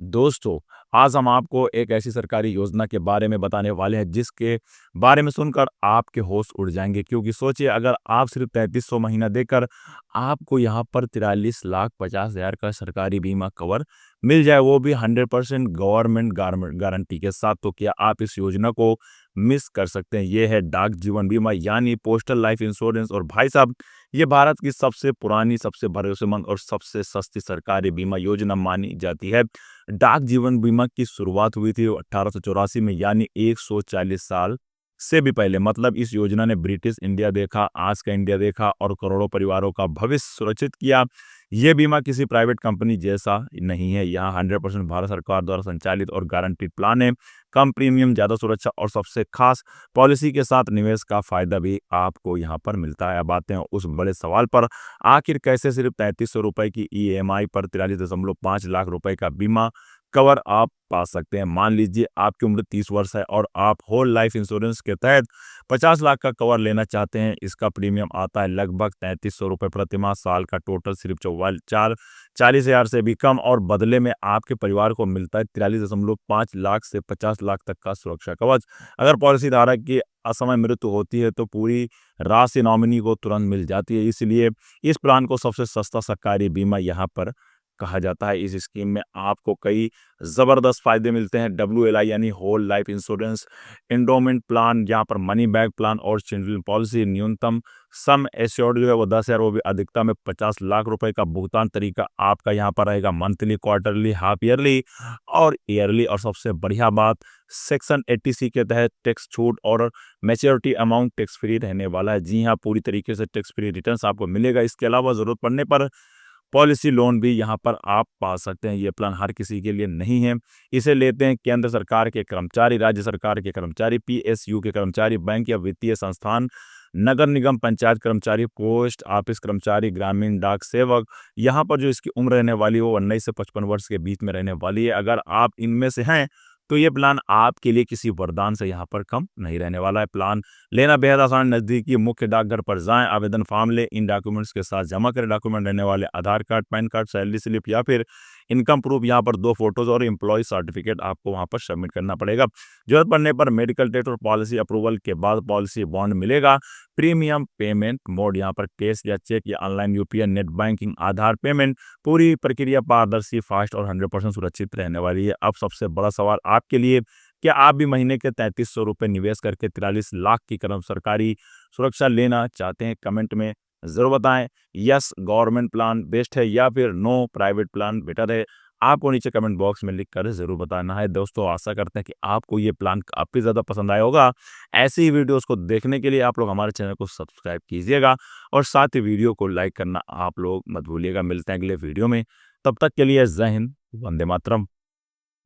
दोस्तों, आज हम आपको एक ऐसी सरकारी योजना के बारे में बताने वाले हैं जिसके बारे में सुनकर आपके होश उड़ जाएँगे क्योंकि सोचिए अगर आप सिर्फ़ 3300 महीना देकर आपको यहाँ पर 43,50,000 का सरकारी बीमा कवर मिल जाए, वो भी 100% गवर्नमेंट गारंटी के साथ, तो क्या आप इस योजना को मिस कर सकते हैं? ये है डाक जीवन बीमा यानी पोस्टल लाइफ इंश्योरेंस और भाई साहब, ये भारत की सबसे पुरानी, सबसे भरोसेमंद और सबसे सस्ती सरकारी बीमा योजना मानी जाती है। डाक जीवन बीमा की शुरुआत हुई थी 1884 में यानी 140 साल से भी पहले। मतलब इस योजना ने ब्रिटिश इंडिया देखा, आज का इंडिया देखा और करोड़ों परिवारों का भविष्य सुरक्षित किया। ये बीमा किसी प्राइवेट कंपनी जैसा नहीं है। यहाँ 100% भारत सरकार द्वारा संचालित और गारंटीड प्लान है। कम प्रीमियम, ज़्यादा सुरक्षा और सबसे खास पॉलिसी के साथ निवेश का फायदा भी आपको यहाँ पर मिलता है। अब आते हैं उस बड़े सवाल पर, आखिर कैसे सिर्फ 3300 रुपए की ईएमआई पर 43.5 लाख रुपए का बीमा कवर आप पा सकते हैं। मान लीजिए आपकी उम्र 30 वर्ष है और आप होल लाइफ इंश्योरेंस के तहत 50 लाख का कवर लेना चाहते हैं। इसका प्रीमियम आता है लगभग 3300 रुपये प्रति माह। साल का टोटल सिर्फ 40,000 से भी कम और बदले में आपके परिवार को मिलता है 43.5 लाख से 50 लाख तक का सुरक्षा कवच। अगर पॉलिसी धारक की असामयिक मृत्यु होती है तो पूरी राशि नॉमिनी को तुरंत मिल जाती है। इसलिए इस प्लान को सबसे सस्ता सरकारी बीमा यहाँ पर कहा जाता है। इस स्कीम में आपको कई ज़बरदस्त फ़ायदे मिलते हैं। WLI यानी whole life insurance, endowment plan, यहाँ पर मनी बैक प्लान और चिल्ड्रन पॉलिसी। न्यूनतम सम एश्योर्ड जो है वो 10,000, वो भी अधिकतम में 50 लाख रुपए का भुगतान तरीका आपका यहाँ पर रहेगा मंथली, क्वार्टरली, हाफ ईयरली और ईयरली। और सबसे बढ़िया बात, सेक्शन 80C के तहत टैक्स छूट और मैच्योरिटी अमाउंट टैक्स फ्री रहने वाला है। जी हाँ, पूरी तरीके से टैक्स फ्री रिटर्न्स आपको मिलेगा। इसके अलावा ज़रूरत पड़ने पर पॉलिसी लोन भी यहाँ पर आप पा सकते हैं। ये प्लान हर किसी के लिए नहीं है। इसे लेते हैं केंद्र सरकार के कर्मचारी, राज्य सरकार के कर्मचारी, PSU के कर्मचारी, बैंक या वित्तीय संस्थान, नगर निगम, पंचायत कर्मचारी, पोस्ट ऑफिस कर्मचारी, ग्रामीण डाक सेवक। यहाँ पर जो इसकी उम्र रहने वाली है वो 19 से 55 वर्ष के बीच में रहने वाली है। अगर आप इनमें से हैं तो ये प्लान आपके लिए किसी वरदान से यहाँ पर कम नहीं रहने वाला है। प्लान लेना बेहद आसान, नज़दीकी मुख्य डाकघर पर जाएं, आवेदन फॉर्म लें, इन डॉक्यूमेंट्स के साथ जमा करें। डॉक्यूमेंट रहने वाले Aadhaar card, PAN card, salary slip या फिर इनकम प्रूफ, यहाँ पर 2 फोटोज और एम्प्लॉय सर्टिफिकेट आपको वहाँ पर सबमिट करना पड़ेगा। जरूरत पड़ने पर मेडिकल टेस्ट और पॉलिसी अप्रूवल के बाद पॉलिसी बॉन्ड मिलेगा। प्रीमियम पेमेंट मोड, यहाँ पर कैश या चेक या ऑनलाइन UPI, नेट बैंकिंग, आधार पेमेंट। पूरी प्रक्रिया पारदर्शी, फास्ट और 100% सुरक्षित रहने वाली है। अब सबसे बड़ा सवाल आपके लिए, क्या आप भी महीने के 3300 रुपये निवेश करके 43 लाख की कदम सरकारी सुरक्षा लेना चाहते हैं? कमेंट में ज़रूर बताएं। यस गवर्नमेंट प्लान बेस्ट है या फिर नो प्राइवेट प्लान बेटर है। आपको नीचे कमेंट बॉक्स में लिख कर ज़रूर बताना है। दोस्तों, आशा करते हैं कि आपको ये प्लान काफ़ी ज़्यादा पसंद आया होगा। ऐसी ही वीडियोस को देखने के लिए आप लोग हमारे चैनल को सब्सक्राइब कीजिएगा और साथ ही वीडियो को लाइक करना आप लोग मत भूलिएगा। मिलते हैं अगले वीडियो में, तब तक के लिए जय हिंद, वंदे मातरम।